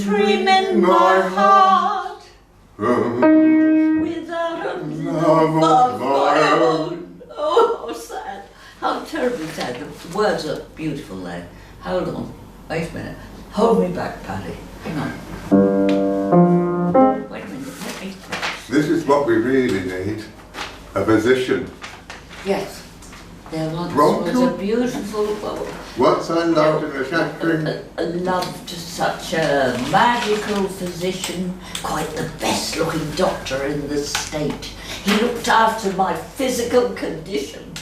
dream in my heart without a love of my own. Oh, how sad. How terribly sad. The words are beautiful though. Hold on. Wait a minute. Hold me back, Paddy. Hang on. Wait a minute. Let me... This is what we really need. A physician. Yes. There once was a beautiful... What's I loved in a shattering? Loved such a magical physician, quite the best looking doctor in the state. He looked after my physical condition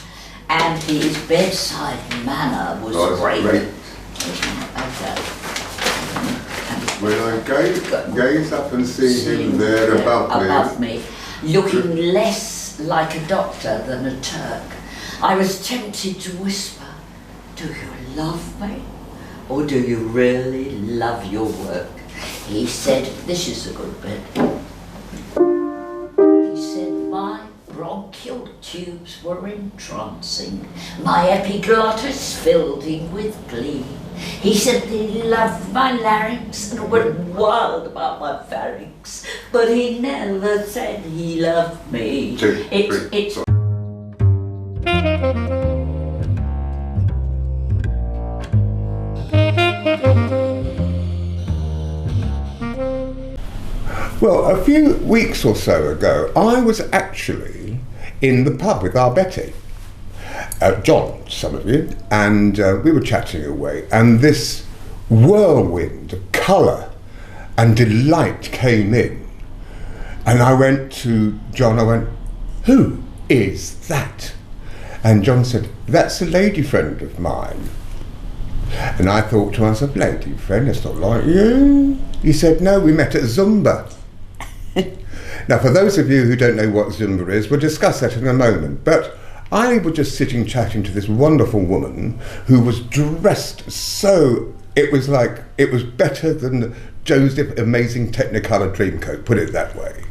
and his bedside manner was great. When I gaze up and see him there above me, looking less like a doctor than a Turk, I was tempted to whisper, "Do you love me? Or do you really love your work?" He said, this is a good bit. He said, "My bronchial tubes were entrancing. My epiglottis filled him with glee. He said he loved my larynx and went wild about my pharynx. But he never said he loved me." It's Well, a few weeks or so ago, I was actually in the pub with our Betty, John, some of you, and we were chatting away, and this whirlwind of colour and delight came in. And I went to John, I went, "Who is that?" And John said, "That's a lady friend of mine." And I thought to myself, "Lady friend, that's not like you." He said, "No, we met at Zumba." Now, for those of you who don't know what Zumba is, we'll discuss that in a moment. But I was just sitting chatting to this wonderful woman who was dressed so, it was better than Joseph's amazing Technicolor Dreamcoat, put it that way.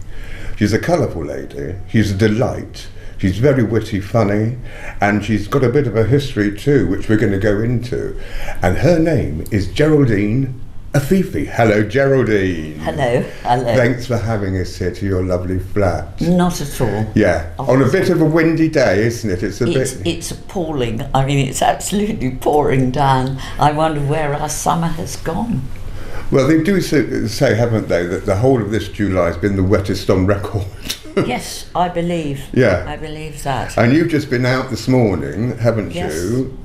She's a colourful lady, she's a delight, she's very witty, funny, and she's got a bit of a history too, which we're going to go into. And her name is Geraldine Afifi. Hello, Geraldine. Hello. Thanks for having us here to your lovely flat. Not at all. Yeah, on a bit of a windy day, isn't it? It's appalling. I mean, it's absolutely pouring down. I wonder where our summer has gone. Well, they do say, haven't they, that the whole of this July has been the wettest on record. Yes, I believe. Yeah. I believe that. And you've just been out this morning, haven't you?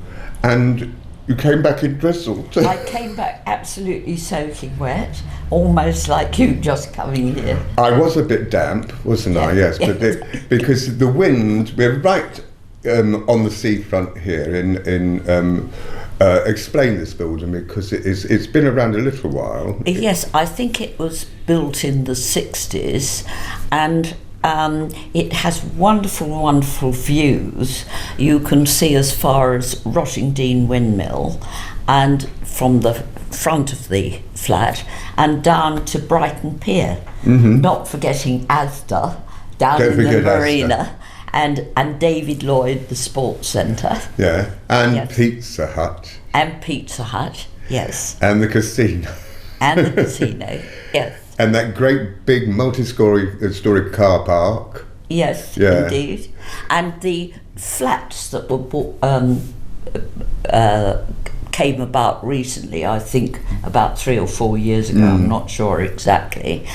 And you came back in drizzle. I came back absolutely soaking wet, almost like you just coming here. I was a bit damp, wasn't I? Yes, but because the wind, we're right on the seafront here explain this building, because it's been around a little while. Yes, I think it was built in the 60s, and it has wonderful views. You can see as far as Rottingdean Windmill, and from the front of the flat, and down to Brighton Pier. Mm-hmm. Not forgetting Asda down in the marina. And David Lloyd, the sports centre. Yeah, and yes. Pizza Hut. And Pizza Hut, yes. And the casino. And the casino, yes. And that great big multi-story car park. Yes, yeah. Indeed. And the flats that were came about recently, I think about 3 or 4 years ago, I'm not sure exactly.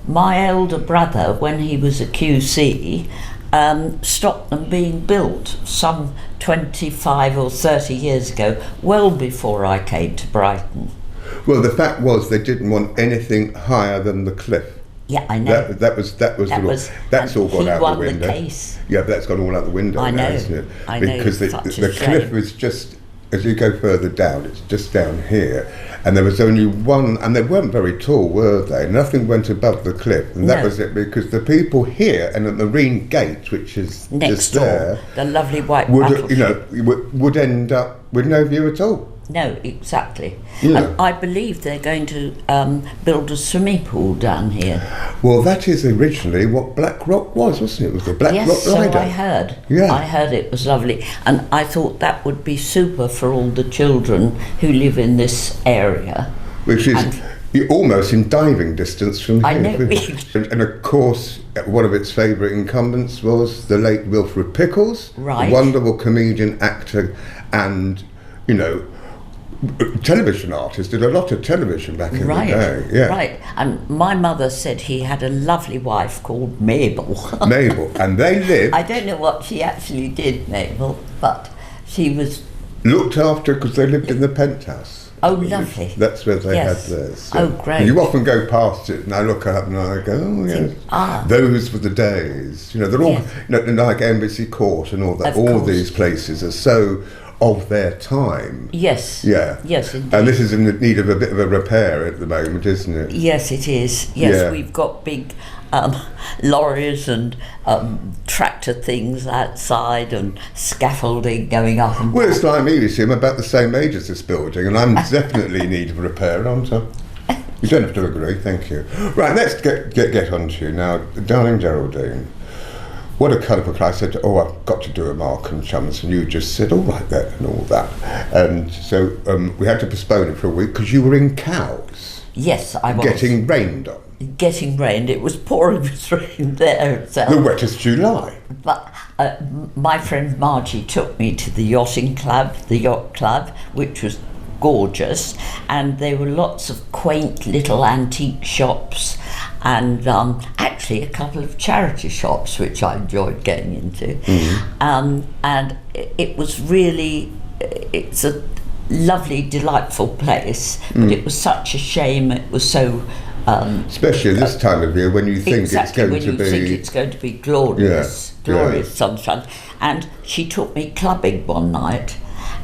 My elder brother, when he was a QC, stopped them being built some 25 or 30 years ago, well before I came to Brighton. Well, the fact was they didn't want anything higher than the cliff. Yeah, I know. That's all gone out the window. The case. Yeah, that's gone all out the window I know, now, isn't it? I know. Because the cliff was just, as you go further down, it's just down here, and there was only one, and they weren't very tall, were they? Nothing went above the cliff, and that was it, because the people here and at Marine Gate, which is next just door, there, the lovely white would end up with no view at all. No, exactly. Yeah. And I believe they're going to build a swimming pool down here. Well, that is originally what Black Rock was, wasn't it? It was the Black Rock Rider. Yes, so I heard. Yeah. I heard it was lovely. And I thought that would be super for all the children who live in this area. Which is, You're almost in diving distance from here. I know. And of course, one of its favourite incumbents was the late Wilfred Pickles, Right. a wonderful comedian, actor, and, you know, television artist. Did a lot of television back in the day. Yeah. Right. And my mother said he had a lovely wife called Mabel. Mabel, and they lived. I don't know what she actually did, Mabel, but she was... Looked after because they lived in the penthouse. Oh, lovely. That's where they Yes. had theirs. Oh, great. You often go past it, and I look up and I go, oh, yes. Those were the days. You know, they're all, Yes. you know, like Embassy Court and all that. Of All course. these places are so of their time. Yes. Yeah. Yes, indeed. And this is in need of a bit of a repair at the moment, isn't it? Yes, it is. Yes, Yeah. we've got big lorries and tractor things outside and scaffolding going up and Well, it's like me, you see, I'm about the same age as this building, and I'm definitely in need of repair, aren't I? You don't have to agree, thank you. Right, let's get on to you now. Darling Geraldine, what a colourful cry. I said, oh, I've got to do a Marc and Chums, and you just said, all right then, and all that. And so we had to postpone it for a week because you were in Cowes. Yes, I was. Getting rained on. Getting rained. It was pouring with rain there itself. The wettest July. But my friend Margie took me to the yachting club, the yacht club, which was gorgeous, and there were lots of quaint little antique shops and actually a couple of charity shops which I enjoyed getting into. Mm-hmm. And it was really, it's a lovely, delightful place, but it was such a shame it was so especially this time of year when you think exactly, it's going when to you be... think it's going to be glorious, Yeah, glorious yeah. sunshine. And she took me clubbing one night,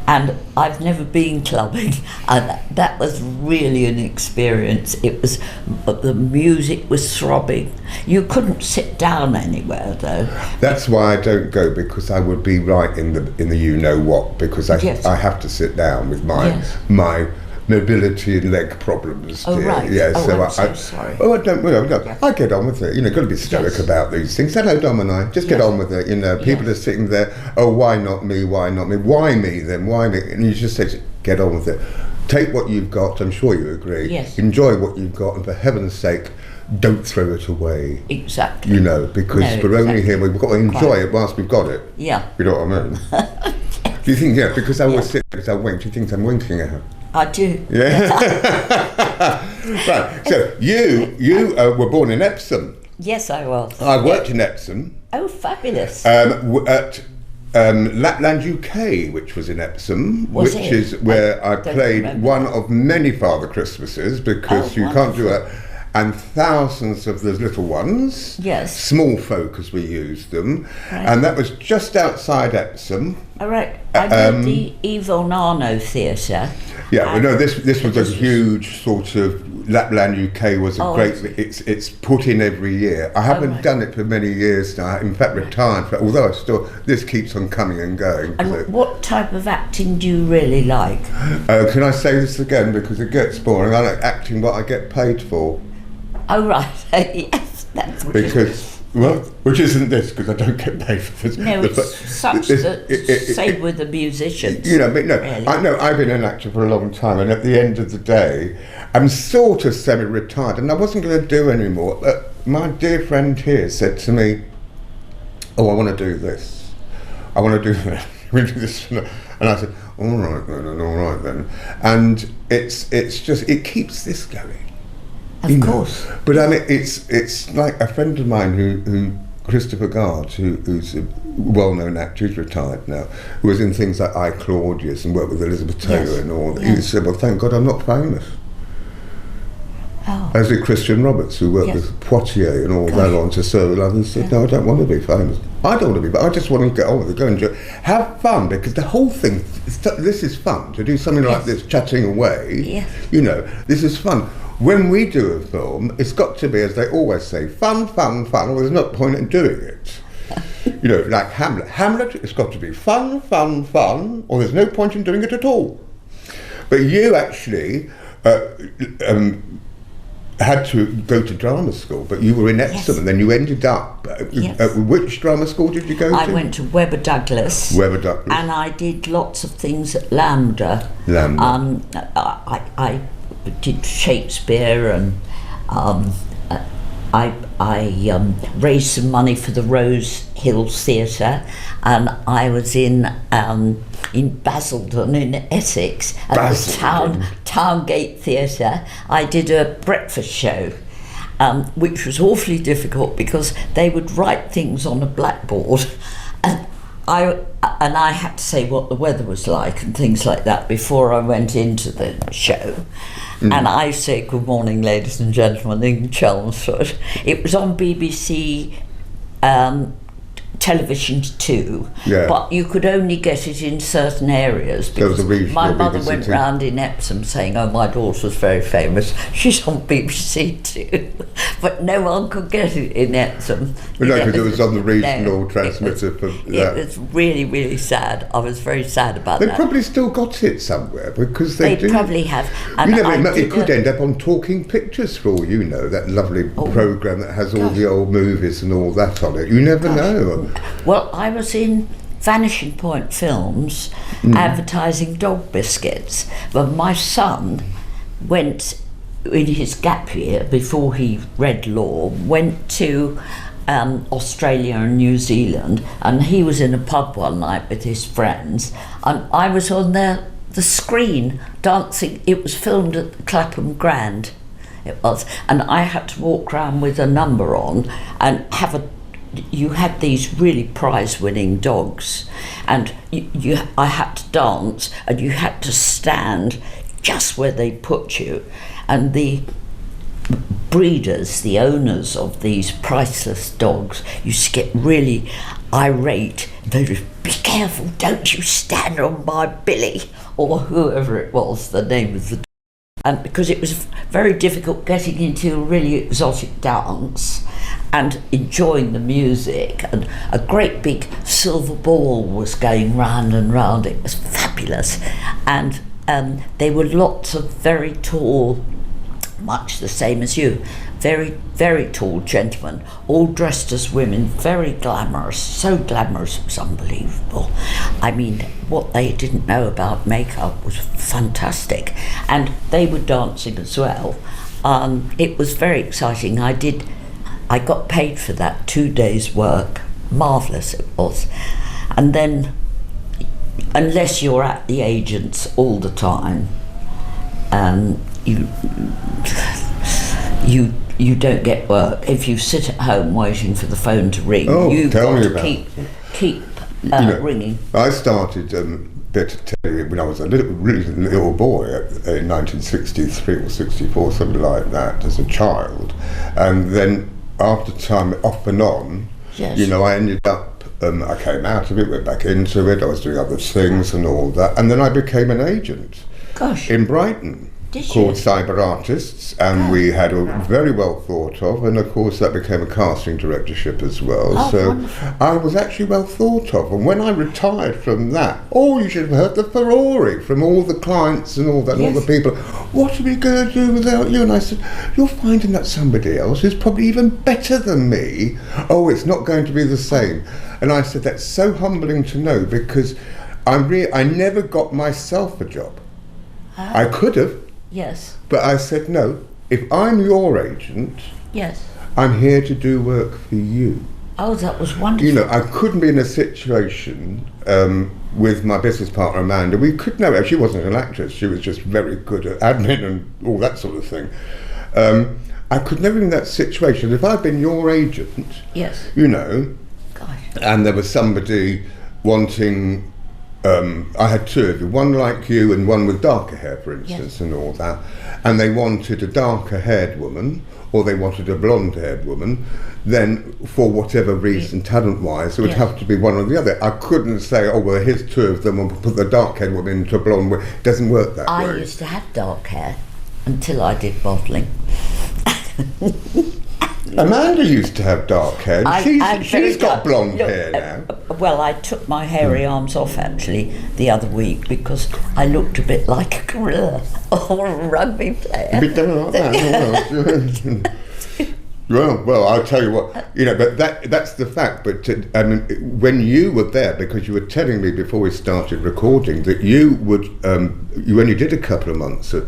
and I've never been clubbing, and that was really an experience. It was, the music was throbbing. You couldn't sit down anywhere though. That's why I don't go, because I would be right in the you know what, because Yes. I have to sit down with my Yes. my mobility and leg problems. Oh, dear. right. Yeah, Oh, so I'm so sorry. Oh, I don't. Well, no, Yeah. I get on with it. You know, got to be stoic Yes. about these things. Hello, Dom and I. Just get Yes. on with it. You know, people Yes. are sitting there. Oh, why not me? Why not me? Why me then? Why me? And you just say, get on with it. Take what you've got. I'm sure you agree. Yes. Enjoy what you've got, and for heaven's sake, don't throw it away. Exactly. You know, because No, we're only exactly. here. We've got to enjoy it whilst we've got it. Yeah, You know what I mean? Do you think, yeah, because I always sit there, because I wink, do you think I'm winking at her? I do. Yeah. Right, so you were born in Epsom. Yes, I was. I worked in Epsom Oh, fabulous. at Lapland UK, which was in Epsom, Was which it? is where I don't played remember. one of many Father Christmases, because Oh, you can't do wonderful. it. And thousands of those little ones, Yes. small folk as we used them, Right. and that was just outside Epsom. All right. I did the Yvonne Arnaud Theatre. Yeah, well, no, this was a This was- huge sort of Lapland UK was a Oh, great. I see. It's put in every year. I haven't right. done it for many years now. In fact, retired. Although I still, this keeps on coming and going. And So, what type of acting do you really like? can I say this again because it gets boring? I like acting what I get paid for, Oh, right. Yes, that's what because well, which isn't this because I don't get paid for this. No, it's such the same with the musicians. You know, but no, really. I know I've been an actor for a long time, and at the end of the day, I'm sort of semi-retired, and I wasn't going to do anymore. But my dear friend here said to me, "Oh, I want to do this. I want to do that. I want to do this," and I said, "All right then, and all right then." And it's just it keeps this going. Of course. But I mean, it's like a friend of mine who Christopher Gard, who's a well-known actor, who's retired now, who was in things like I, Claudius and worked with Elizabeth Taylor Yes. and all that. Yes. He said, well, thank God I'm not famous. Oh. As did Christian Roberts, who worked Yes. with Poitier and all Gosh. that on to Sir Love, and said, no, I don't want to be famous. I don't want to be, but I just want to get on with it, go and enjoy it. Have fun, because the whole thing, this is fun, to do something like Yes. this, chatting away, Yes. you know, this is fun. When we do a film, it's got to be, as they always say, fun, fun, fun, or there's no point in doing it. You know, like Hamlet. Hamlet, it's got to be fun, fun, fun, or there's no point in doing it at all. But you actually had to go to drama school, but you were in Epsom, Yes. and then you ended up. Yes. Which drama school did you go to? I went to Webber Douglas. Webber Douglas. And I did lots of things at Lambda. Lambda. I did Shakespeare, and I raised some money for the Rose Hills Theatre, and I was in Basildon in Essex at the Towngate Theatre. I did a breakfast show, which was awfully difficult because they would write things on a blackboard, and I had to say what the weather was like and things like that before I went into the show. And I say, good morning, ladies and gentlemen, in Chelmsford. It was on BBC Television 2, but you could only get it in certain areas because my mother went round in Epsom saying, oh, my daughter was very famous, she's on BBC 2. But no one could get it in Epsom. Well, no, because it was on the regional transmitter. It was really, really sad. I was very sad about that. They probably still got it somewhere because they do. Probably have. And you know, it could end up on Talking Pictures for all you know, that lovely programme that has all the old movies and all that on it. You never know. Well, I was in Vanishing Point Films advertising dog biscuits, but my son went in his gap year before he read law, went to Australia and New Zealand, and he was in a pub one night with his friends, and I was on the screen dancing. It was filmed at the Clapham Grand, it was, and I had to walk around with a number on and you had these really prize-winning dogs, and I had to dance, and you had to stand just where they put you, and the breeders, the owners of these priceless dogs, used to get really irate. They'd just, be careful, don't you stand on my Billy, or whoever it was, the name of the dog. And because it was very difficult getting into a really exotic dance and enjoying the music, and a great big silver ball was going round and round. It was fabulous, and there were lots of very tall, much the same as you, very, very tall gentlemen, all dressed as women, very glamorous, so glamorous it was unbelievable. I mean, what they didn't know about makeup was fantastic, and they were dancing as well. It was very exciting. I got paid for that, 2 days' work, marvellous it was. And then, unless you're at the agents all the time, you don't get work. If you sit at home waiting for the phone to ring, you've got to keep ringing. I started telly when I was a really little boy in 1963 or 64, something like that, as a child, and then after time off and on, you know, I ended up. I came out of it, went back into it. I was doing other things and all that, and then I became an agent. In Brighton. Called Cyber Artists, and we had a very well thought of, and of course that became a casting directorship as well. So wonderful. I was actually well thought of, and when I retired from that, you should have heard the furore from all the clients and all that, and all the people. What are we going to do without you? And I said, you're finding that somebody else is probably even better than me. Oh, it's not going to be the same. And I said, that's so humbling to know, because I never got myself a job. I could have. Yes. But I said, no, if I'm your agent, I'm here to do work for you. Oh, that was wonderful. You know, I couldn't be in a situation with my business partner, Amanda. She wasn't an actress. She was just very good at admin and all that sort of thing. I could never be in that situation. If I'd been your agent, you know, and there was somebody wanting... I had two of you, one like you and one with darker hair, for instance, and all that. And they wanted a darker haired woman, or they wanted a blonde haired woman, then for whatever reason, talent-wise, it would have to be one or the other. I couldn't say, oh, well, here's two of them, and we'll put the dark haired woman into a blonde. It doesn't work that way. I used to have dark hair until I did modelling. Amanda used to have dark hair. She's got blonde hair now. Well, I took my hairy arms off actually the other week because I looked a bit like a gorilla or a rugby player. A bit like that. Well, I'll tell you what, you know, but that's the fact. But I mean, when you were there, because you were telling me before we started recording that you only did a couple of months at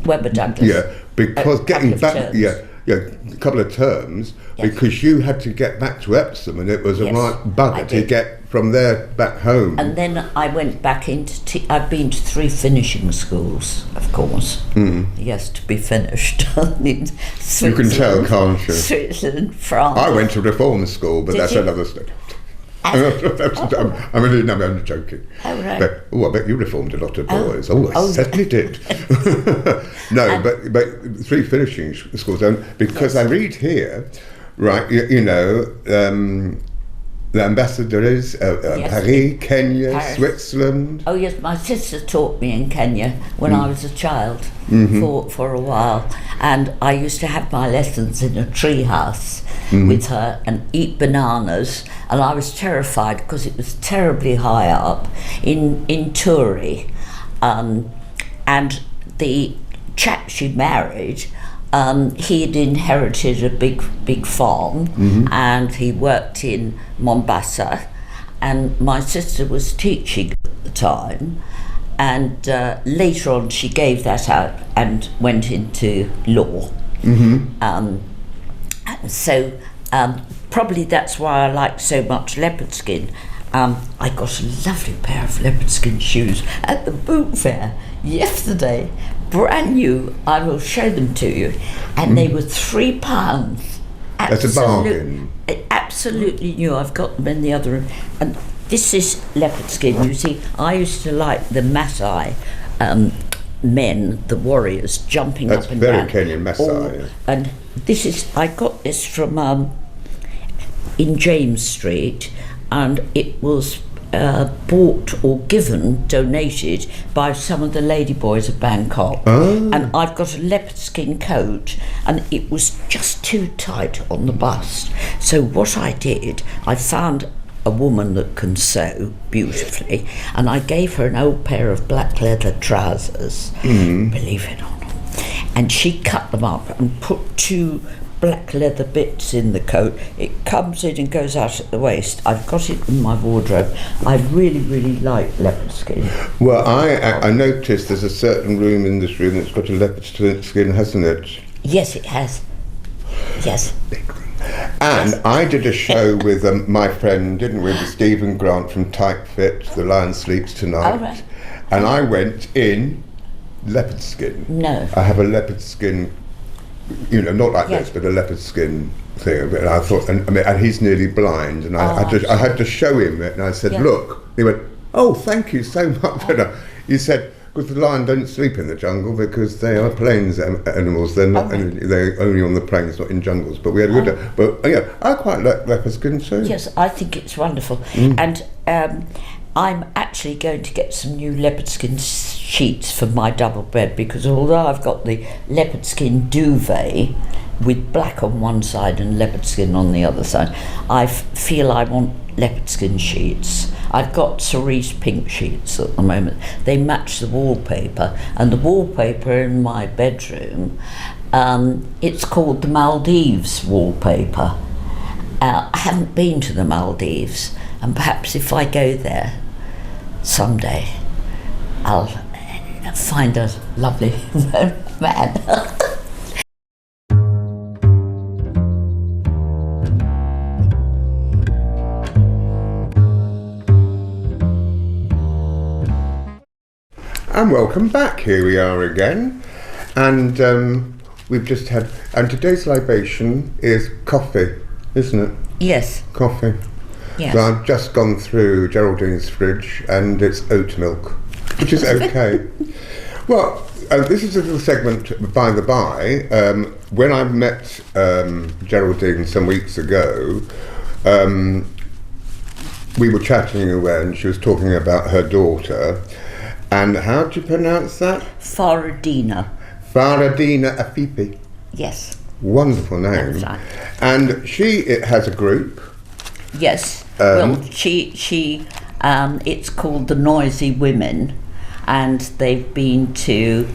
Weber Douglas. Yeah, because getting back, terms. a couple of terms, Yes. because you had to get back to Epsom, and it was a Yes, right I bugger to did. get from there back home. And then I went back into. I've been to 3 finishing schools, of course. Yes, to be finished. You can tell, can't you? Switzerland, France. I went to reform school, but Did that's you? another story. I'm joking. Oh, right. But, I bet you reformed a lot of boys. I Oh, certainly did. No, but 3 finishing schools, because I read here, right, the ambassador is Yes. Paris, Kenya, Paris. Switzerland. Oh yes, my sister taught me in Kenya when I was a child for a while, and I used to have my lessons in a tree house with her and eat bananas, and I was terrified because it was terribly high up in Turi, and the chap she married. He had inherited a big farm, and he worked in Mombasa, and my sister was teaching at the time, and later on she gave that up and went into law. So probably that's why I like so much leopard skin. I got a lovely pair of leopard skin shoes at the boot fair yesterday, brand new. I will show them to you, and they were £3. That's a bargain. Absolutely new. I've got them in the other room, and this is leopard skin. You see, I used to like the Maasai men, the warriors, jumping That's up and very down. Kenyan Maasai. And this is, I got this from in James Street, and it was bought or donated by some of the ladyboys of Bangkok. And I've got a leopard skin coat, and it was just too tight on the bust. So what I did, I found a woman that can sew beautifully, and I gave her an old pair of black leather trousers, believe it or not, and she cut them up and put 2 black leather bits in the coat. It comes in and goes out at the waist. I've got it in my wardrobe. I really, really like leopard skin. Well, I noticed there's a certain room in this room that's got a leopard skin, hasn't it? Yes, it has. Yes. And I did a show with my friend, didn't we, with Stephen Grant from Tight Fit, The Lion Sleeps Tonight. Oh, right. And I went in leopard skin. No. I have a leopard skin, not like Yeah. this, but a leopard skin thing. And I thought, and he's nearly blind, and I had to show him it, and I said, Yeah. look. He went, oh, thank you so much. He said, because the lion don't sleep in the jungle because they are plains animals. They're not. They're only on the plains, not in jungles. But we had a good. But I quite like leopard skin too. Yes, I think it's wonderful. And I'm actually going to get some new leopard skin sheets for my double bed, because although I've got the leopard skin duvet with black on one side and leopard skin on the other side, I feel I want leopard skin sheets. I've got cerise pink sheets at the moment. They match the wallpaper, and the wallpaper in my bedroom, it's called the Maldives wallpaper. I haven't been to the Maldives, and perhaps if I go there someday, I'll find a lovely man. And welcome back. Here we are again, and we've just had. And today's libation is coffee, isn't it? Yes. Coffee. Yes. So I've just gone through Geraldine's fridge, and it's oat milk, which is okay. Well, this is a little segment, by the by. When I met Geraldine some weeks ago, we were chatting away, and she was talking about her daughter. And how do you pronounce that? Faradina. Geraldine Afifi. Yes. Wonderful name. That's right. And it has a group. Yes. Well, she it's called the Noisy Women, and they've been to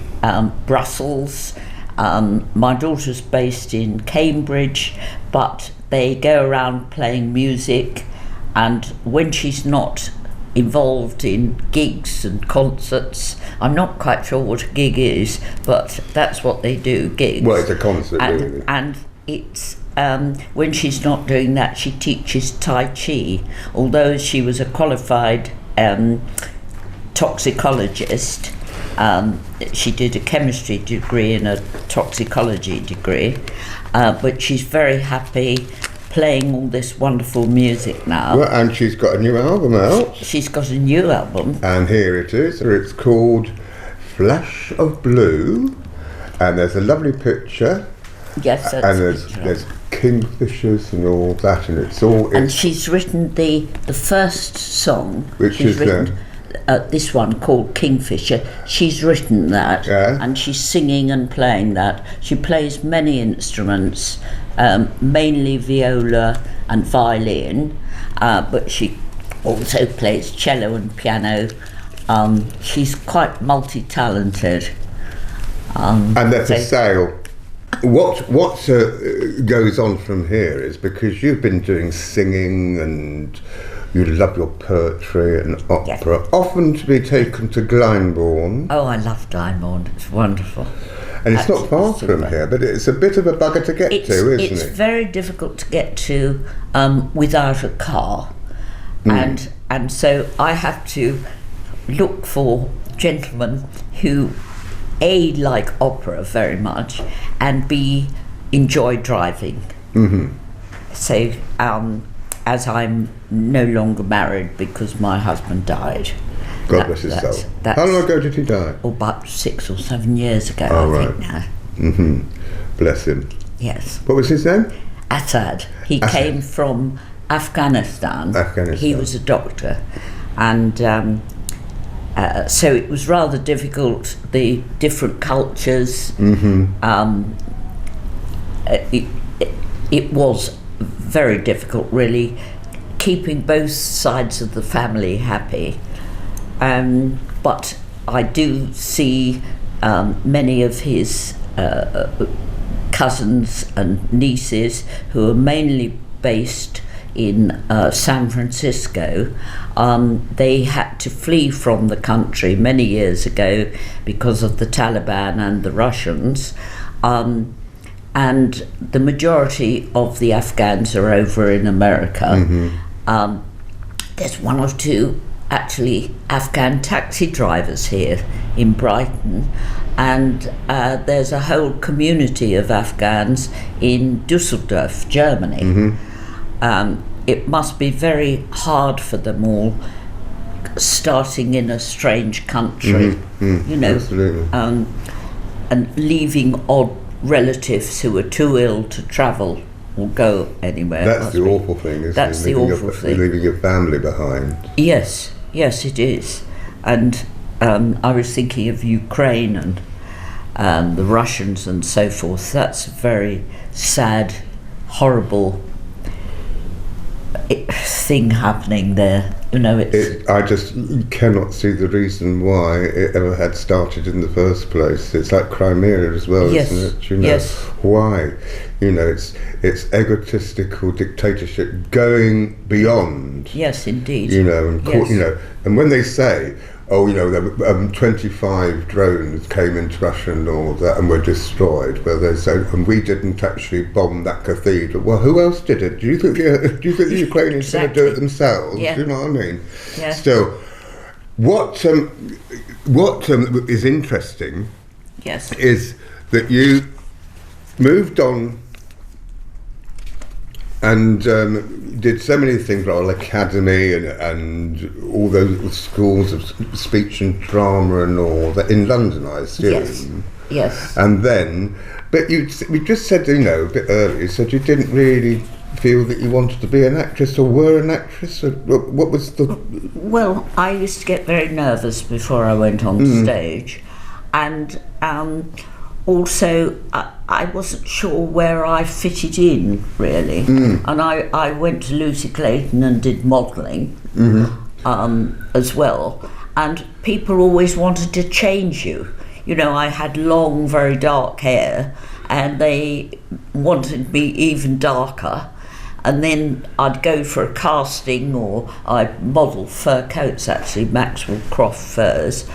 Brussels. My daughter's based in Cambridge, but they go around playing music, and when she's not involved in gigs and concerts. I'm not quite sure what a gig is, but that's what they do, gigs. Well, it's a concert, really. And it's when she's not doing that, she teaches Tai Chi. Although she was a qualified toxicologist, she did a chemistry degree and a toxicology degree, but she's very happy playing all this wonderful music now. Well, and she's got a new album out. She's got a new album. And here it is. It's called Flash of Blue. And there's a lovely picture. Yes, that's and there's kingfishers and all that, and it's all... And she's written the first song. Which is this one called Kingfisher. She's written that, and she's singing and playing that. She plays many instruments, mainly viola and violin, but she also plays cello and piano. She's quite multi-talented. And that's a sale. What goes on from here is, because you've been doing singing and you love your poetry and opera, often to be taken to Glyndebourne. Oh, I love Glyndebourne. It's wonderful. And it's not far from here, but it's a bit of a bugger to get to, isn't it? It's very difficult to get to without a car. And so I have to look for gentlemen who A, like opera very much, and B, enjoy driving. So as I'm no longer married because my husband died. God bless his soul. How long ago did he die? About 6 or 7 years ago, I think now. Bless him. Yes. What was his name? Assad. He came from Afghanistan. He was a doctor. And so it was rather difficult, the different cultures. It was very difficult, really, keeping both sides of the family happy. But I do see many of his cousins and nieces who are mainly based in San Francisco. They had to flee from the country many years ago because of the Taliban and the Russians. And the majority of the Afghans are over in America. There's one or two actually Afghan taxi drivers here in Brighton, and there's a whole community of Afghans in Dusseldorf, Germany. It must be very hard for them all, starting in a strange country, you know, and leaving odd relatives who are too ill to travel or go anywhere. That's the awful thing, isn't it? That's the awful thing. Leaving your family behind. Yes, it is. And I was thinking of Ukraine and the Russians and so forth. That's a very sad, horrible thing happening there. You know, I just cannot see the reason why it ever had started in the first place. It's like Crimea as well, isn't it? You know, why? You know, it's egotistical dictatorship going beyond. Yes, indeed. You know, and you know, and when they say, oh, you know, there were 25 drones came into Russia and all that and were destroyed. Well, they say, and we didn't actually bomb that cathedral. Well, who else did it? Do you think the Ukrainians going to do it themselves? Yeah. Do you know what I mean? Yeah. Still, what is interesting is that you moved on and did so many things, Royal Academy and all those schools of speech and drama and all that in London, I assume. Yes. And then, but we just said, you know, a bit earlier, you said you didn't really feel that you wanted to be an actress or were an actress. Or what was the? Well, I used to get very nervous before I went on stage, and also I wasn't sure where I fitted in, really. And I went to Lucy Clayton and did modelling as well, and people always wanted to change you. You know, I had long, very dark hair, and they wanted me even darker. And then I'd go for a casting, or I'd model fur coats, actually, Maxwell Croft furs.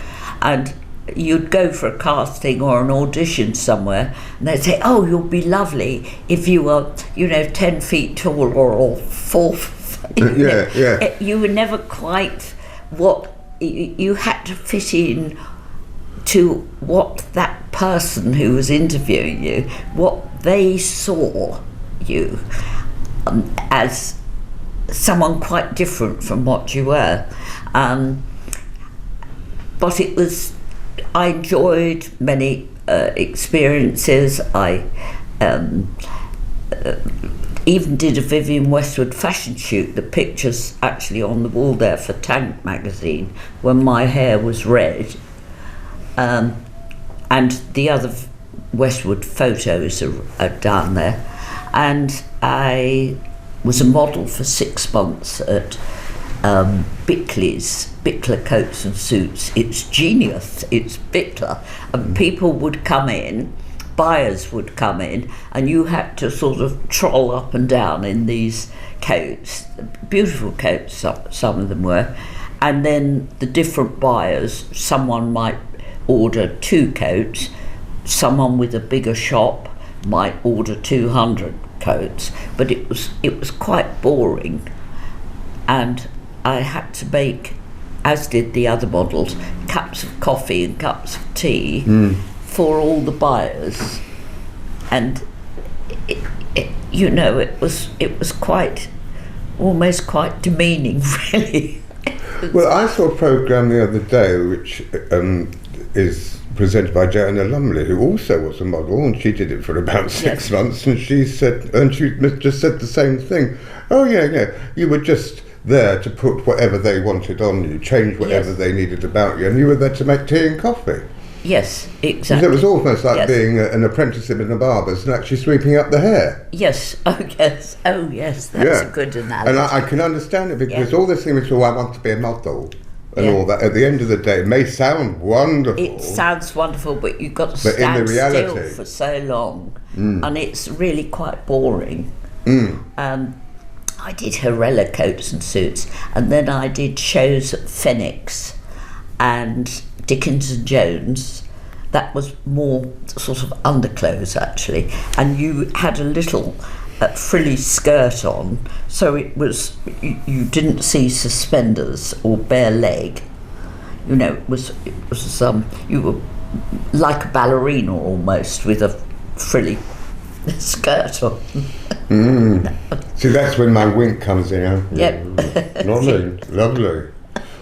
And you'd go for a casting or an audition somewhere, and they'd say, oh, you'll be lovely if you were, 10 feet tall or 4 Yeah. You were never quite what you had to fit in to what that person who was interviewing you, what they saw you as someone quite different from what you were. But I enjoyed many experiences. I even did a Vivienne Westwood fashion shoot. The picture's actually on the wall there for Tank magazine, when my hair was red. And the other Westwood photos are down there. And I was a model for 6 months at Bickley's, Bickler Coats and Suits. It's genius, it's Bickler. And people would come in, buyers would come in, and you had to sort of troll up and down in these coats, beautiful coats, some of them were. And then the different buyers, someone might order 2 coats, someone with a bigger shop might order 200 coats, but it was quite boring. And I had to make, as did the other models, cups of coffee and cups of tea for all the buyers, and it was quite, almost quite demeaning, really. Well, I saw a programme the other day which is presented by Joanna Lumley, who also was a model, and she did it for about 6 months, and she just said the same thing. Oh yeah, you were just there to put whatever they wanted on you, change whatever they needed about you, and you were there to make tea and coffee. Yes, exactly. So it was almost like being an apprentice in a barber's and actually sweeping up the hair. Yes, that's a good analogy. And I can understand it, because all this thing was, I want to be a model and all that. At the end of the day, it may sound wonderful. It sounds wonderful, but you've got to stand still for so long, and it's really quite boring. I did Horella Coats and Suits, and then I did shows at Phoenix and Dickens and Jones. That was more sort of underclothes, actually, and you had a little frilly skirt on, so it was, you didn't see suspenders or bare leg. It was you were like a ballerina almost, with a frilly skirt on. See, that's when my wink comes in. Yep. Lovely.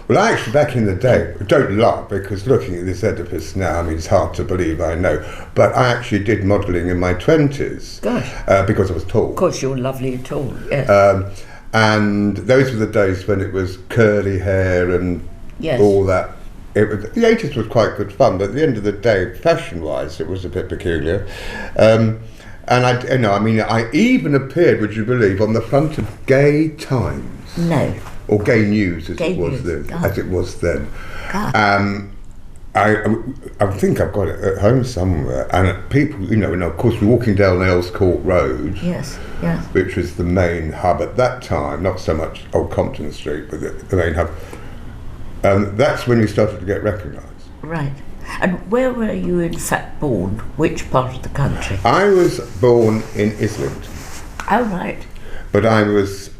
Well, actually, back in the day, don't laugh, because looking at this edifice now, it's hard to believe, I know, but I actually did modelling in my 20s. Gosh. Because I was tall. Of course, you're lovely and tall, yes. And those were the days when it was curly hair and all that. The 80s was quite good fun, but at the end of the day, fashion-wise, it was a bit peculiar. And I even appeared, would you believe, on the front of Gay Times. No. Or Gay News, as it was then. I think I've got it at home somewhere. And people, and of course we're walking down Earls Court Road. Yes. Which was the main hub at that time, not so much Old Compton Street, but the main hub. That's when you started to get recognised. Right. And where were you in fact born? Which part of the country? I was born in Islington. Oh, right. But I was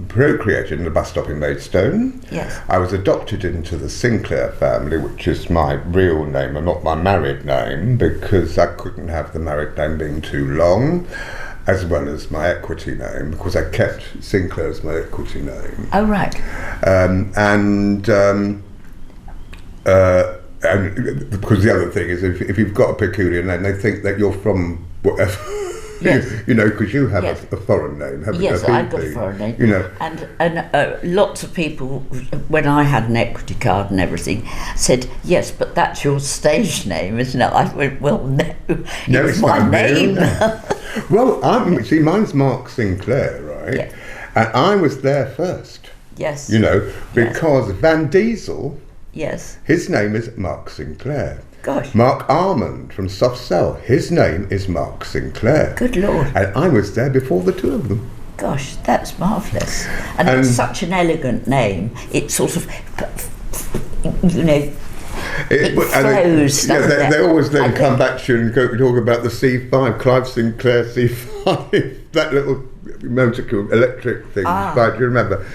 procreated in a bus stop in Maidstone. Yes. I was adopted into the Sinclair family, which is my real name and not my married name, because I couldn't have the married name being too long, as well as my equity name, because I kept Sinclair as my equity name. Oh, right. And because the other thing is, if you've got a peculiar name, they think that you're from whatever. Yes. Because you have a foreign name, haven't you? Yes, I've got a foreign name. And lots of people, when I had an equity card and everything, said, yes, but that's your stage name, isn't it? I went, well, no, it's my name. Well, see, mine's Marc Sinclair, right? Yeah. And I was there first. Yes. Because Van Diesel, yes, his name is Marc Sinclair. Gosh. Mark Armand from Soft Cell, his name is Marc Sinclair. Good Lord. And I was there before the two of them. Gosh, that's marvellous. And it's such an elegant name. It sort of, you know, it flows. They always then come back to you and talk about the C5, Clive Sinclair C5, that little motor electric thing. Right, do you remember?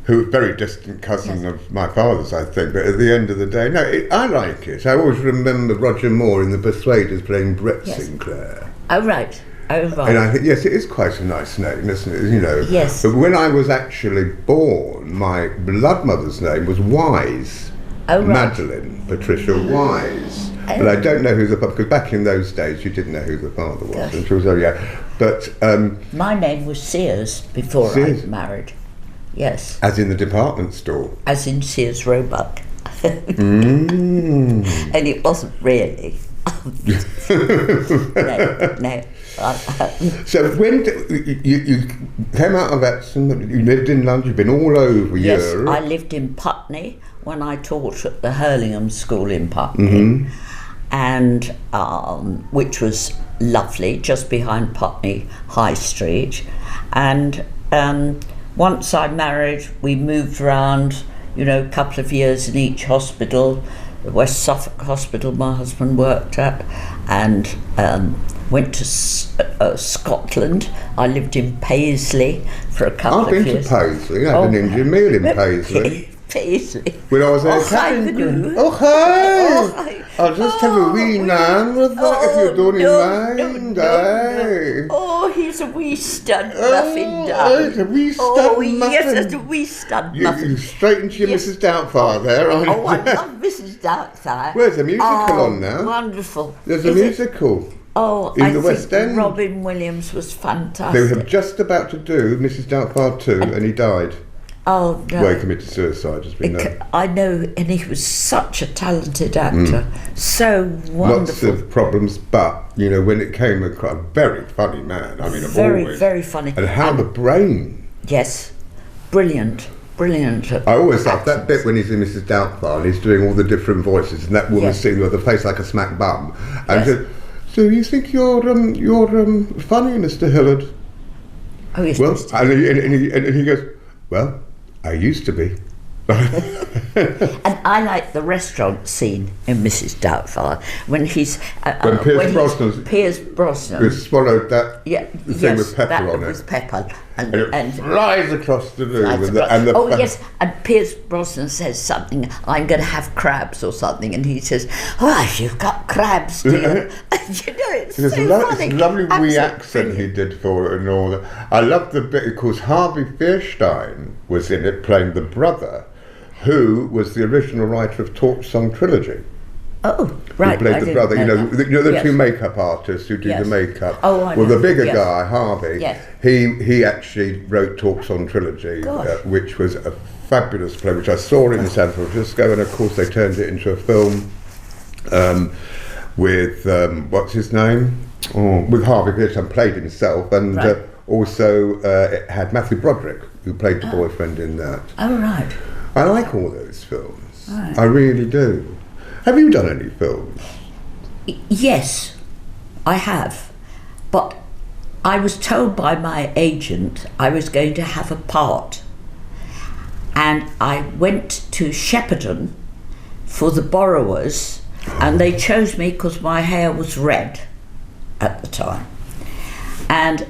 Who was a very distant cousin of my father's, I think, but at the end of the day, I like it. I always remember Roger Moore in The Persuaders playing Brett Sinclair. Oh, right. Oh, right. And I think, yes, it is quite a nice name, isn't it? You know. Yes. But when I was actually born, my blood mother's name was Wise. Oh, right. Madeline Patricia Wise. Oh. But I don't know who the father, because back in those days you didn't know who the father was. Gosh. And she was very young. But my name was Sears before I married. Yes. As in the department store. As in Sears Roebuck. And it wasn't really. No. So when you came out of Epsom, you lived in London, you've been all over Europe. Yes, I lived in Putney when I taught at the Hurlingham School in Putney, and which was lovely, just behind Putney High Street. And once I married, we moved around, you know, a couple of years in each hospital. The West Suffolk Hospital my husband worked at, and went to Scotland. I lived inAisley for a couple of years. I've been to Paisley. I had an Indian meal in Paisley. Paisley. When I was there, I'll just have a wee nan with that if you don't mind. Oh, he's a wee stud muffin, darling. He's a wee stud muffin. Yes, it's a wee stud muffin. You straight into your Mrs. Doubtfire there, aren't you? Oh, I love Mrs. Doubtfire. Well, there's a musical on now. Wonderful. There's a musical. In the West End. Robin Williams was fantastic. They were just about to do Mrs. Doubtfire 2 and he died. Oh, no. Well, he committed suicide, as we know. I know, and he was such a talented actor. So wonderful. Lots of problems, but, you know, when it came a very funny man. I mean, very, very funny. And how the brain. Yes. Brilliant. Brilliant. I always love that bit when he's in Mrs. Doubtfire and he's doing all the different voices and that woman sitting with a face like a smack bum. And said, so you think you're funny, Mr. Hillard? Oh, yes. Well, and he goes, well, I used to be. And I like the restaurant scene in Mrs. Doubtfire when he's when Pierce Brosnan swallowed that thing with pepper on it. With pepper and flies across the room. And Pierce Brosnan says something. I'm going to have crabs or something, and he says, "Oh, you've got crabs, do you?" You know, it's so funny. It's a lovely wee accent he did for it and all that. I love the bit because Harvey Fierstein was in it playing the brother, who was the original writer of Torch Song Trilogy. Oh, right. Who played the brother, you know the two makeup artists who do the makeup. Oh, I know. Well, the bigger guy, Harvey, yes. he actually wrote Torch Song Trilogy, which was a fabulous play, which I saw in San Francisco, and of course they turned it into a film with, what's his name? With Harvey Fierstein played himself, and also it had Matthew Broderick, who played the boyfriend in that. Oh, right. I like all those films. Right. I really do. Have you done any films? Yes, I have. But I was told by my agent I was going to have a part. And I went to Shepperton for The Borrowers, and they chose me because my hair was red at the time. And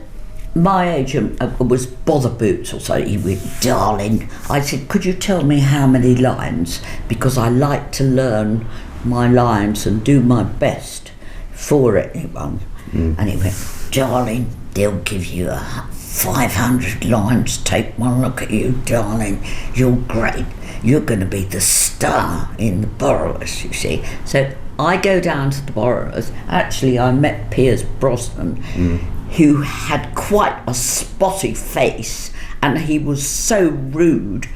my agent was Bother Boots or so. He went, darling. I said, could you tell me how many lines? Because I like to learn my lines and do my best for anyone. And he went, darling, they'll give you 500 lines. Take one look at you, darling. You're great. You're going to be the star in The Borrowers, you see. So I go down to The Borrowers. Actually, I met Pierce Brosnan, who had quite a spotty face, and he was so rude.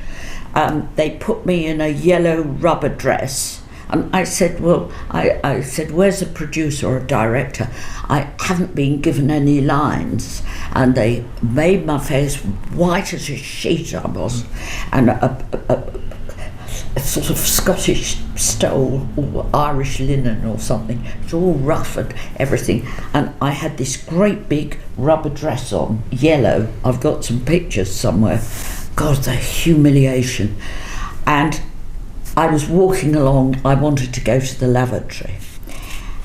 They put me in a yellow rubber dress, and I said, well, I said, where's a producer or a director? I haven't been given any lines. And they made my face white as a sheet, I was, and a sort of Scottish stole or Irish linen or something. It's all rough and everything. And I had this great big rubber dress on, yellow. I've got some pictures somewhere. God, the humiliation. And I was walking along, I wanted to go to the lavatory.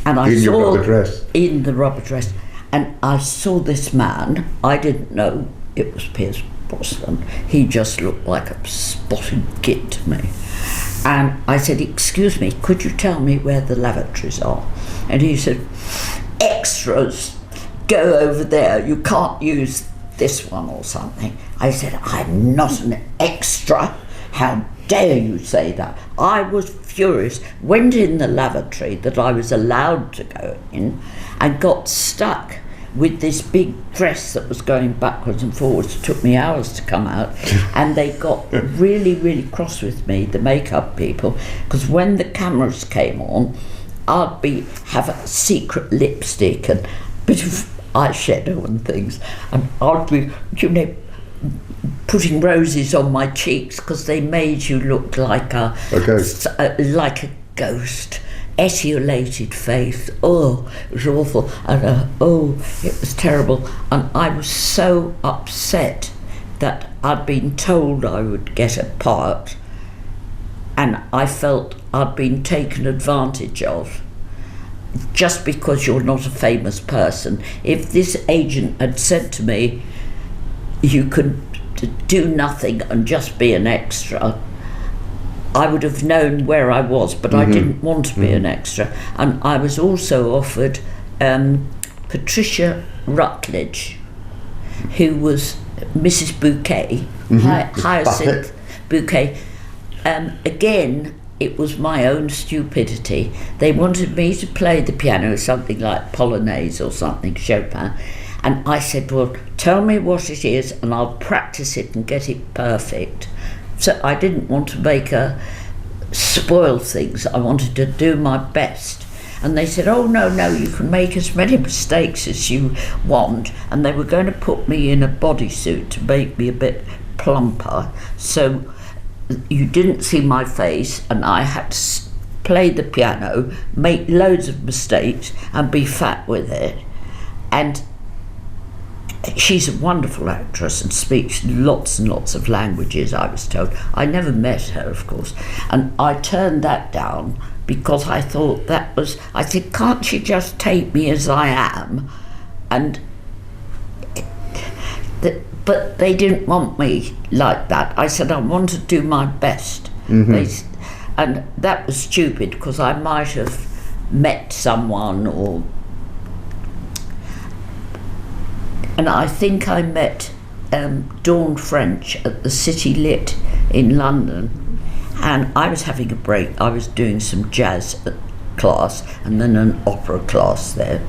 And I saw, your rubber dress? In the rubber dress. And I saw this man, I didn't know it was Piers Brosnan. He just looked like a spotted git to me. And I said, excuse me, could you tell me where the lavatories are? And he said, extras, go over there, you can't use this one or something. I said, I'm not an extra, how dare you say that? I was furious, went in the lavatory that I was allowed to go in and got stuck with this big dress that was going backwards and forwards. It took me hours to come out. And they got really, really cross with me, the makeup people, because when the cameras came on, I'd have a secret lipstick and a bit of eyeshadow and things, and I'd be, putting roses on my cheeks because they made you look like a ghost. Etiolated face. Oh, it was awful. And it was terrible. And I was so upset that I'd been told I would get a part, and I felt I'd been taken advantage of. Just because you're not a famous person. If this agent had said to me, you could do nothing and just be an extra, I would have known where I was, but I didn't want to be an extra. And I was also offered Patricia Rutledge, who was Mrs. Bouquet, Hyacinth Bouquet. Again, it was my own stupidity. They wanted me to play the piano, something like Polonaise or something, Chopin. And I said, well, tell me what it is and I'll practice it and get it perfect. So I didn't want to make her spoil things. I wanted to do my best. And they said, oh, no, you can make as many mistakes as you want. And they were going to put me in a bodysuit to make me a bit plumper. So you didn't see my face, and I had to play the piano, make loads of mistakes, and be fat with it. And she's a wonderful actress and speaks lots and lots of languages, I was told. I never met her, of course. And I turned that down because I thought I said, can't she just take me as I am? And but they didn't want me like that. I said, I want to do my best. And that was stupid because I might have met someone and I think I met Dawn French at the City Lit in London, and I was having a break. I was doing some jazz class and then an opera class there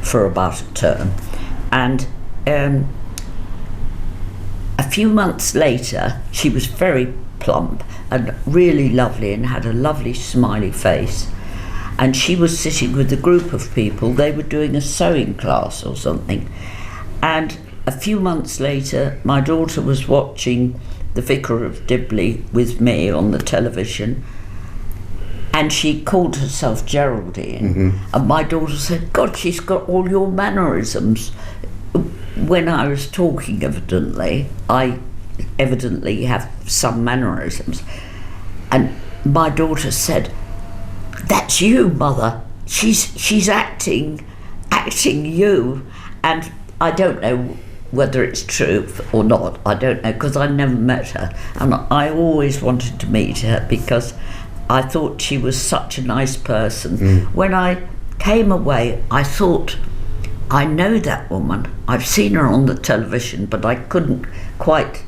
for about a term. And a few months later, she was very plump and really lovely and had a lovely smiley face. And she was sitting with a group of people. They were doing a sewing class or something. And a few months later, my daughter was watching The Vicar of Dibley with me on the television, and she called herself Geraldine. And my daughter said, God, she's got all your mannerisms. When I was talking, I evidently have some mannerisms. And my daughter said, that's you, Mother. She's acting you. And I don't know whether it's true or not. I don't know, because I never met her. And I always wanted to meet her because I thought she was such a nice person. When I came away, I thought, I know that woman. I've seen her on the television, but I couldn't quite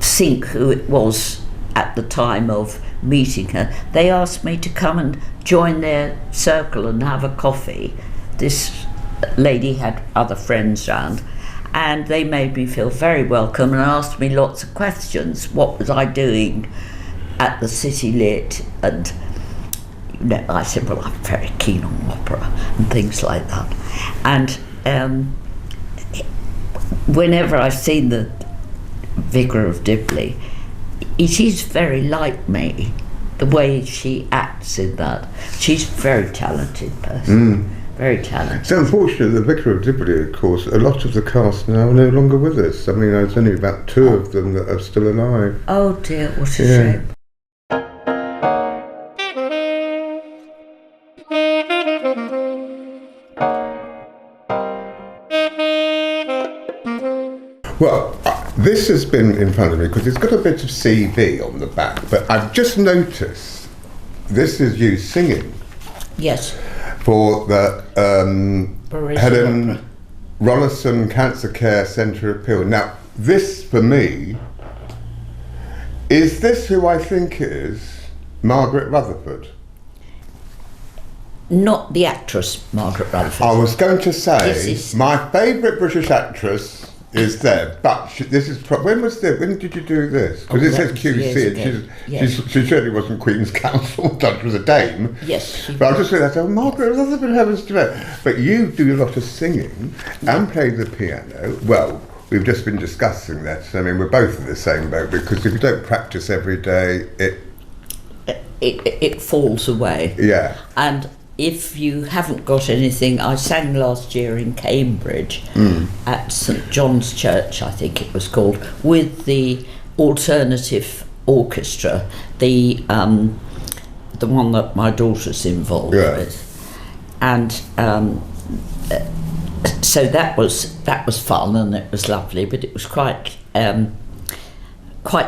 think who it was at the time of meeting her. They asked me to come and join their circle and have a coffee. This lady had other friends round, and they made me feel very welcome and asked me lots of questions. What was I doing at the City Lit? And I said, well, I'm very keen on opera and things like that. And whenever I've seen the Vicar of Dibley, it is very like me, the way she acts in that. She's a very talented person. Very talented. So unfortunately, the Vicar of Dibley, of course, a lot of the cast now are no longer with us. I mean, there's only about 2 of them that are still alive. Oh dear, what a shame. Well, this has been in front of me because it's got a bit of CV on the back, but I've just noticed this is you singing. Yes. For the Helen Opera. Rollison Cancer Care Centre appeal. Now, this for me, is this who I think is Margaret Rutherford? Not the actress Margaret Rutherford. I was going to say This is- my favourite British actress is there, but this is when did you do this? Because it that says was QC, years and ago. Yes. she certainly wasn't Queen's Counsel. She was a dame. Yes. She But I was just saying that. Oh, Margaret Rutherford, heavens to me! But you do a lot of singing and play the piano. Well, we've just been discussing that. I mean, we're both in the same boat because if you don't practice every day, it falls away. yeah. And if you haven't got anything, I sang last year in Cambridge at St John's Church, I think it was called, with the alternative orchestra, the one that my daughter's involved with, and so that was fun and it was lovely, but it was quite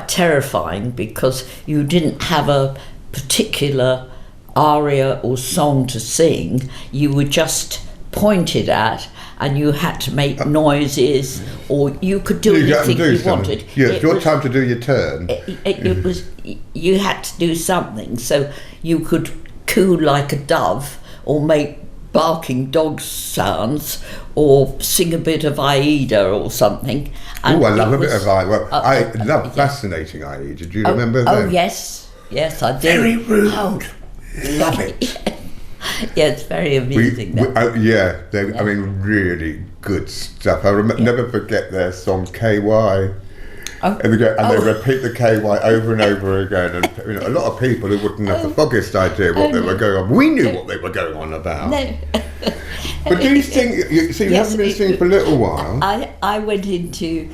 terrifying because you didn't have a particular aria or song to sing. You were just pointed at and you had to make noises, or you could do anything you wanted. Yes, it's your time to do your turn. It was, you had to do something, so you could coo like a dove or make barking dog sounds or sing a bit of Aida or something. Oh, I love a bit of Aida. Well, I love Fascinating Aida. Do you remember that? Oh yes, I did. Very rude. Love it. Yeah, it's very amusing. I mean, really good stuff. I never forget their song KY. And they repeat the KY over and over again. And a lot of people who wouldn't have the foggiest idea what they were going on. We knew what they were going on about. No. But do you think? You haven't been singing for a little while. I went into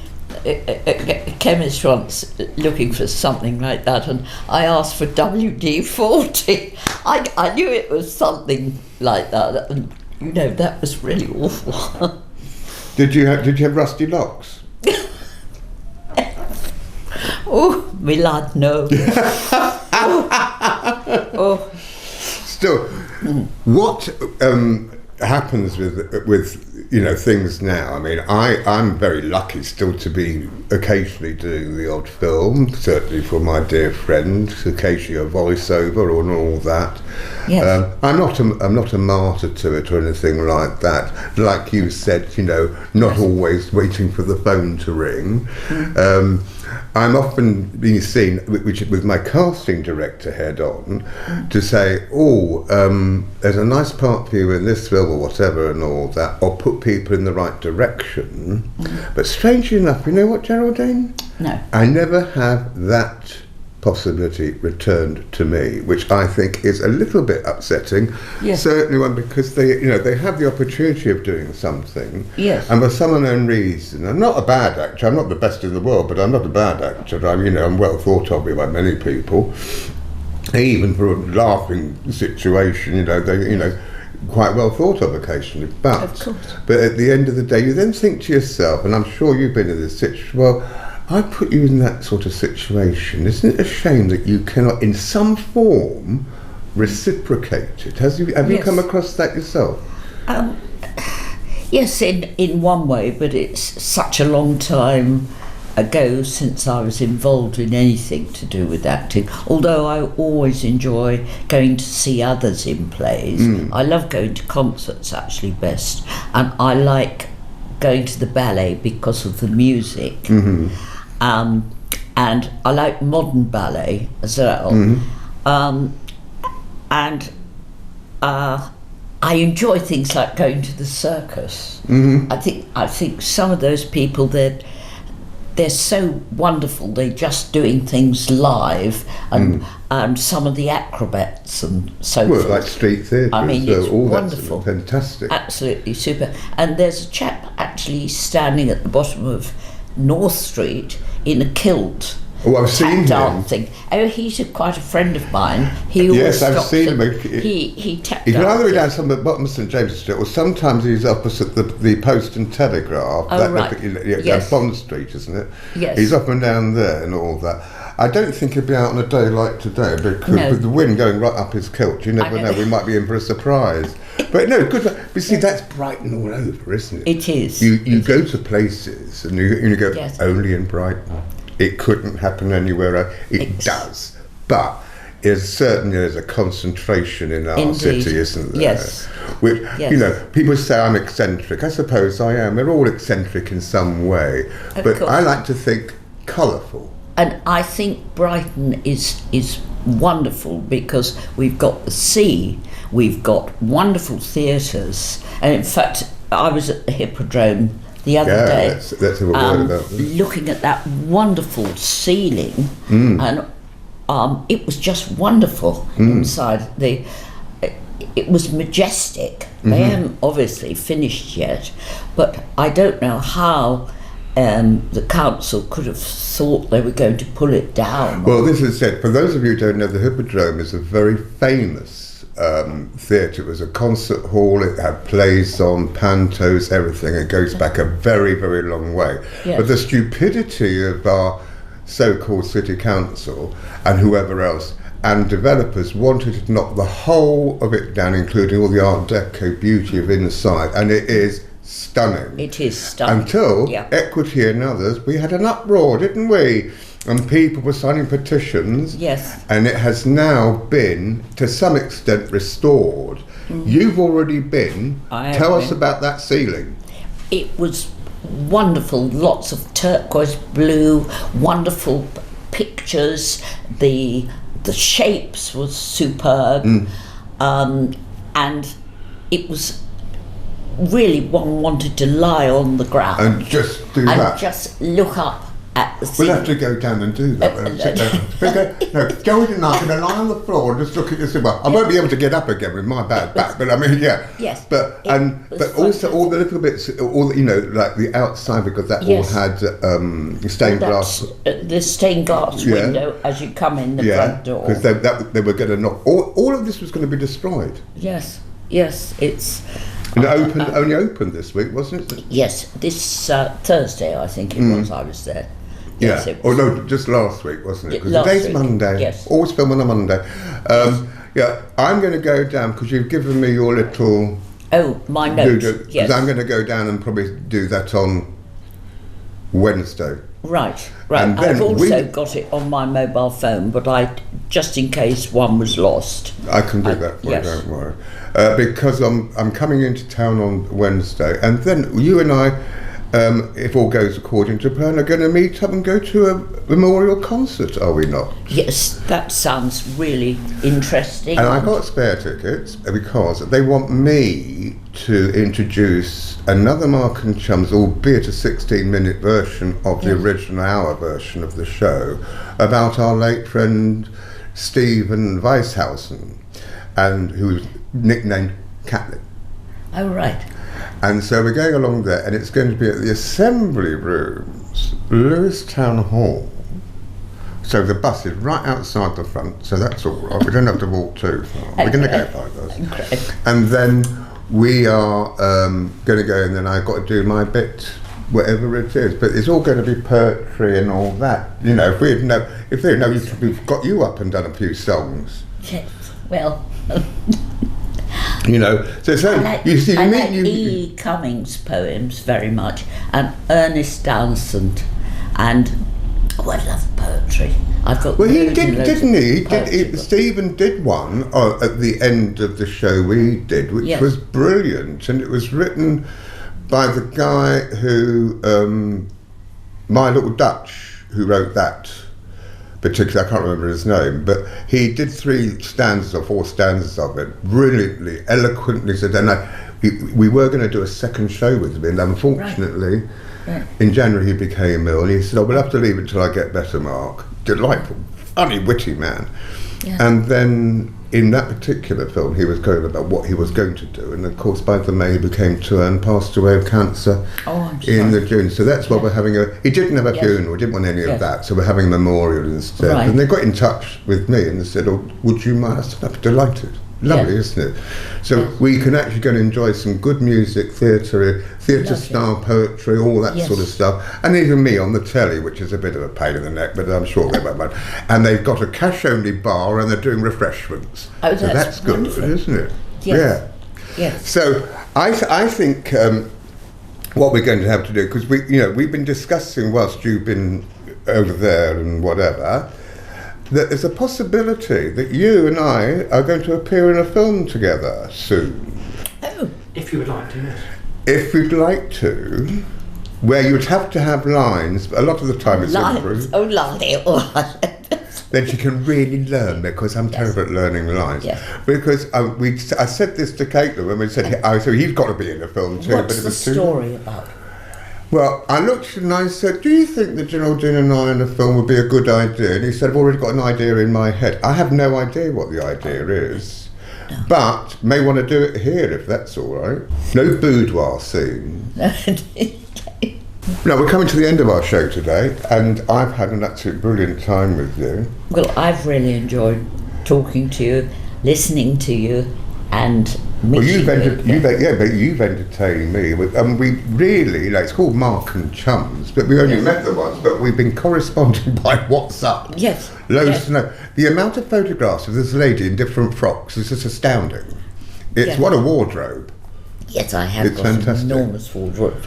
a chemist once looking for something like that, and I asked for WD-40. I knew it was something like that, and that was really awful. Did you have rusty locks? Oh, my lad, no. oh. Still, what happens with things now? I mean, I'm very lucky still to be occasionally doing the odd film, certainly for my dear friend, occasionally a voiceover and all that. Yes. I'm not a martyr to it or anything like that. Like you said, not always waiting for the phone to ring. I'm often being seen, with my casting director head on, to say, there's a nice part for you in this film or whatever and all that, or put people in the right direction. But strangely enough, you know what, Geraldine? No. I never have that possibility returned to me, which I think is a little bit upsetting. Yes. Certainly because they have the opportunity of doing something. Yes. And for some unknown reason, I'm not a bad actor. I'm not the best in the world, but I'm not a bad actor. I'm well thought of by many people. Even for a laughing situation, they quite well thought of occasionally. But of course. But at the end of the day, you then think to yourself, and I'm sure you've been in this situation. Well, I put you in that sort of situation. Isn't it a shame that you cannot, in some form, reciprocate it? Have you come across that yourself? Yes, in one way, but it's such a long time ago since I was involved in anything to do with acting. Although I always enjoy going to see others in plays. I love going to concerts actually best, and I like going to the ballet because of the music. Mm-hmm. And I like modern ballet as well. Mm-hmm. And I enjoy things like going to the circus. Mm-hmm. I think some of those people, they're they're so wonderful. They're just doing things live, and some of the acrobats and so forth. Like street theatre. I mean, so it's all wonderful. That's fantastic. Absolutely super. And there's a chap actually standing at the bottom of North Street in a kilt. Oh, I've seen him. Dancing. Oh, he's quite a friend of mine. He always Yes, I've stops seen him. He tap He can either be dances. down some bottom of St James's Street, or sometimes he's opposite the Post and Telegraph. Oh, right. Yes. Bond Street, isn't it? Yes. He's up and down there and all that. I don't think he'd be out on a day like today, because No. with the wind going right up his kilt, you never know. We might be in for a surprise. But no, good. But see, that's Brighton all over, isn't it? It is. You go to places and you go, Yes. only in Brighton. It couldn't happen anywhere else. It does. But there's a concentration in our Indeed. city, isn't there? Yes. Which, Yes. you know, people say I'm eccentric. I suppose I am. We're all eccentric in some way. Of But course. I like to think colourful. And I think Brighton is wonderful because we've got the sea, we've got wonderful theatres, and in fact, I was at the Hippodrome the other day. Let's have a word about this. Looking at that wonderful ceiling, and it was just wonderful inside. It was majestic. They haven't obviously finished yet, but I don't know how the council could have thought they were going to pull it down. Well, this is it. For those of you who don't know, the Hippodrome is a very famous theatre. It was a concert hall. It had plays on, pantos, everything. It goes back a very, very long way. Yes. But the stupidity of our so-called city council and whoever else and developers wanted to knock the whole of it down, including all the Art Deco beauty of inside, and it is stunning. It is stunning. Until Yeah. Equity and others, we had an uproar, didn't we? And people were signing petitions. Yes. And it has now been, to some extent, restored. You've already been. I have Tell us been. about that ceiling. It was wonderful, lots of turquoise blue, wonderful pictures, the shapes was superb, and it was really, one wanted to lie on the ground And just do and that. just look up at the We'll ceiling. have to go down and do that. Sit down. No, Geraldine and I are going to lie on the floor and just look at this. Well, I won't be able to get up again with my bad back, but I mean, yeah. Yes, But it was but also all fantastic. the little bits, all like the outside, because that Yes. all had stained glass. The stained glass Yeah. window as you come in the front door. because they were going to knock. All of this was going to be destroyed. Yes, it's And it only opened this week, wasn't it? yes. This Thursday, I think it was. I was there. Yes, Yeah. it Or was. no, just last week, wasn't it? Yeah, Because last today's week, Monday. yes. Always film on a Monday. Yeah, I'm going to go down because you've given me your little. Oh, my notes. Because Yes. I'm going to go down and probably do that on Wednesday. Right. And then I've also we- got it on my mobile phone, but just in case one was lost. I can do that for you, yes. don't worry. Because I'm coming into town on Wednesday, and then you and I, if all goes according to plan, are going to meet up and go to a memorial concert, are we not? Yes, that sounds really interesting. And I got spare tickets because they want me to introduce another Marc and Chums, albeit a 16-minute version of the original hour version of the show, about our late friend Stephen Weishausen, and who was nicknamed Catlin. Oh, right. And so we're going along there, and it's going to be at the Assembly Rooms, Lewis Town Hall. So the bus is right outside the front, so that's all right. We don't have to walk too far. We're going to go by those. Okay. And then we are going to go, and then I've got to do my bit, whatever it is. But it's all going to be poetry and all that. You know, if they'd know, we've got you up and done a few songs. Yes. Well, You know, so you see, I you like meet E. Cummings' poems very much, and Ernest Townsend, and I love poetry. I've got. Well, he loads and did, loads didn't of he? poetry books. Stephen did one at the end of the show we did, which Yes. was brilliant, and it was written by the guy who, My Little Dutch, who wrote that. Particularly, I can't remember his name, but he did 3 stanzas or 4 stanzas of it, brilliantly, eloquently said. And we were going to do a second show with him, and unfortunately, In January he became ill, and he said, "Oh, we'll have to leave it till I get better, Mark." Delightful, funny, witty man. Yeah. And then in that particular film, he was going about what he was going to do, and of course by the May he became to and passed away of cancer in the June. So that's why we're having he didn't have a funeral, didn't want any of that, so we're having a memorial instead. Right. And they got in touch with me and they said, "Oh, would you mind?" I said, "I'm delighted." Lovely, isn't it? So we can actually go and enjoy some good music, theatre style poetry, all that sort of stuff, and even me on the telly, which is a bit of a pain in the neck, but I'm sure they won't mind. And they've got a cash-only bar, and they're doing refreshments. Oh, so that's good, isn't it? Yes. Yeah. Yes. So I think what we're going to have to do, because we've been discussing whilst you've been over there and whatever, that there's a possibility that you and I are going to appear in a film together soon. Oh. If you would like to, yes. If you'd like to, where you'd have to have lines, but a lot of the time it's improv. Oh, lovely. Then she can really learn, because I'm terrible at learning lines. Yes. Because I said this to Caitlin when we said, so he's got to be in a film too. What's the story about? Well, I looked at him and I said, "Do you think that Geraldine and I in a film would be a good idea?" And he said, "I've already got an idea in my head." I have no idea what the idea is, but may want to do it here if that's all right. No boudoir scene. No, we're coming to the end of our show today, and I've had an absolute brilliant time with you. Well, I've really enjoyed talking to you, listening to you, and meeting But you've entertained me. And we really, it's called Marc and Chums, but we only met the once, but we've been corresponding by WhatsApp. Yes. Loads to know. The amount of photographs of this lady in different frocks is just astounding. It's what a wardrobe. Yes, I have It's got fantastic. an enormous wardrobe.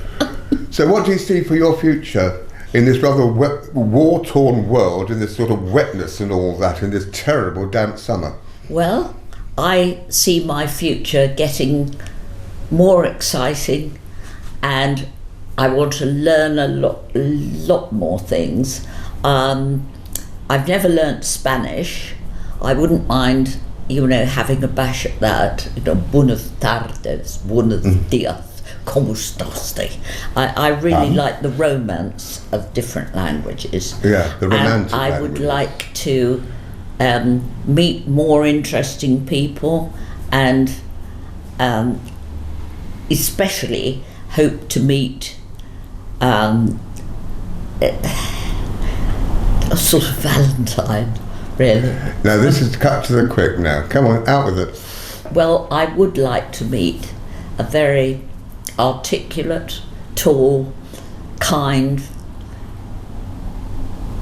So what do you see for your future in this rather war-torn world, in this sort of wetness and all that, in this terrible damp summer? Well, I see my future getting more exciting, and I want to learn a lot more things. I've never learnt Spanish. I wouldn't mind, having a bash at that. Buenas tardes, buenos dias, ¿cómo estás? I really like the romance of different languages. Yeah, the romantic and I would like to meet more interesting people, and especially hope to meet a sort of Valentine, really. Now this is cut to the quick now. Come on, out with it. Well, I would like to meet a very articulate, tall, kind,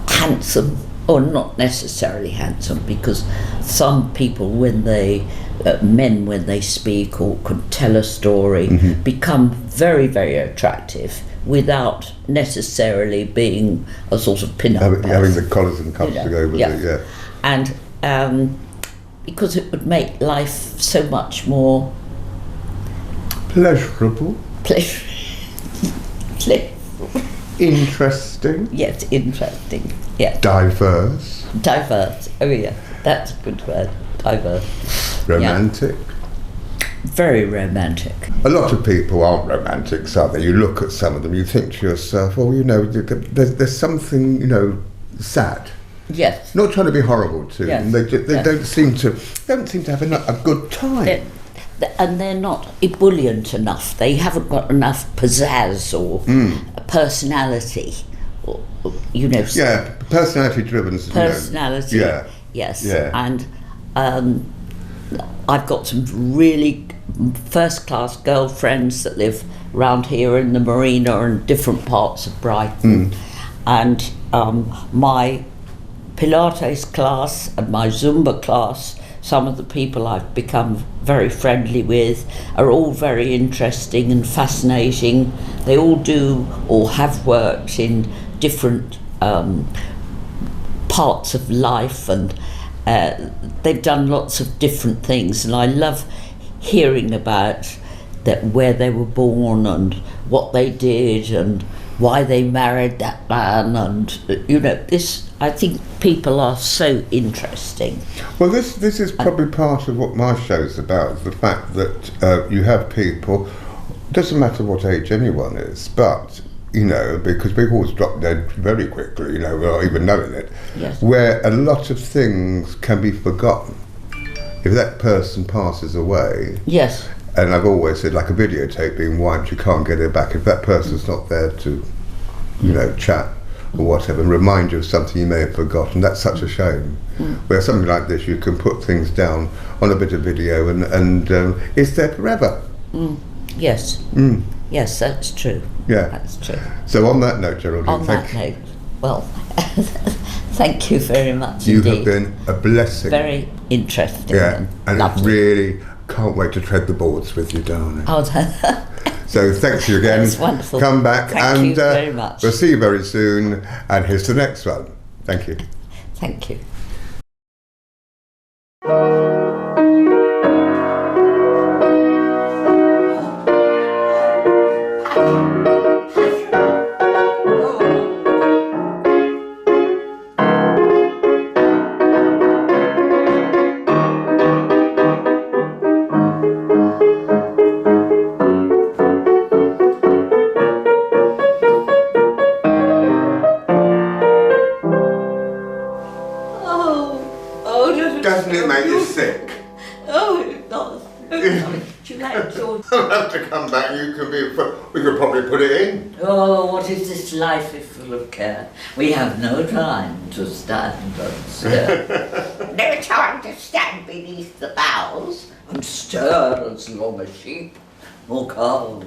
handsome, or not necessarily handsome, because some people, when they speak or could tell a story, become very, very attractive without necessarily being a sort of pin-up having the collars and cuffs to go with it, And because it would make life so much more pleasurable. Interesting. Yes, interesting. Yeah. Diverse. Oh yeah, that's a good word. Diverse. Romantic. Yeah. Very romantic. A lot of people aren't romantics, are they? You look at some of them, you think to yourself, there's something, sad. Yes. Not trying to be horrible to them. They don't seem to have a good time. And they're not ebullient enough. They haven't got enough pizzazz or personality, or Yeah, personality driven. Personality. Yeah. Yes. Yeah. And I've got some really first-class girlfriends that live around here in the marina and different parts of Brighton, and my Pilates class and my Zumba class, some of the people I've become very friendly with are all very interesting and fascinating. They all do or have worked in different parts of life, and they've done lots of different things, and I love hearing about that, where they were born and what they did and why they married that man, and this. I think people are so interesting. Well, this is probably part of what my show's about, the fact that you have people, doesn't matter what age anyone is, but you know, because people always drop dead very quickly, you know, without even knowing it, Yes. where a lot of things can be forgotten if that person passes away. Yes. And I've always said, like a videotape being wiped, you can't get it back. If that person's not there to, you know, chat or whatever, and remind you of something you may have forgotten, that's such a shame. Where something like this, you can put things down on a bit of video and it's there forever. Yes. Yes, that's true. Yeah. That's true. So on that note, Geraldine, On that note, well, thank you very much you indeed. have been a blessing. Very interesting Yeah, and lovely. really can't wait to tread the boards with you, darling. Oh, So thanks you again. That's wonderful. Come back Thank and you very much. we'll see you very soon. And here's the next one. Thank you. Thank you. Doesn't it make you sick? Oh, it does. Do you like George? I'll have to come back. You can be. We could probably put it in. Oh, what is this life is full of care? We have no time to stand and stare. No time to stand beneath the boughs and stare as long as sheep or cows.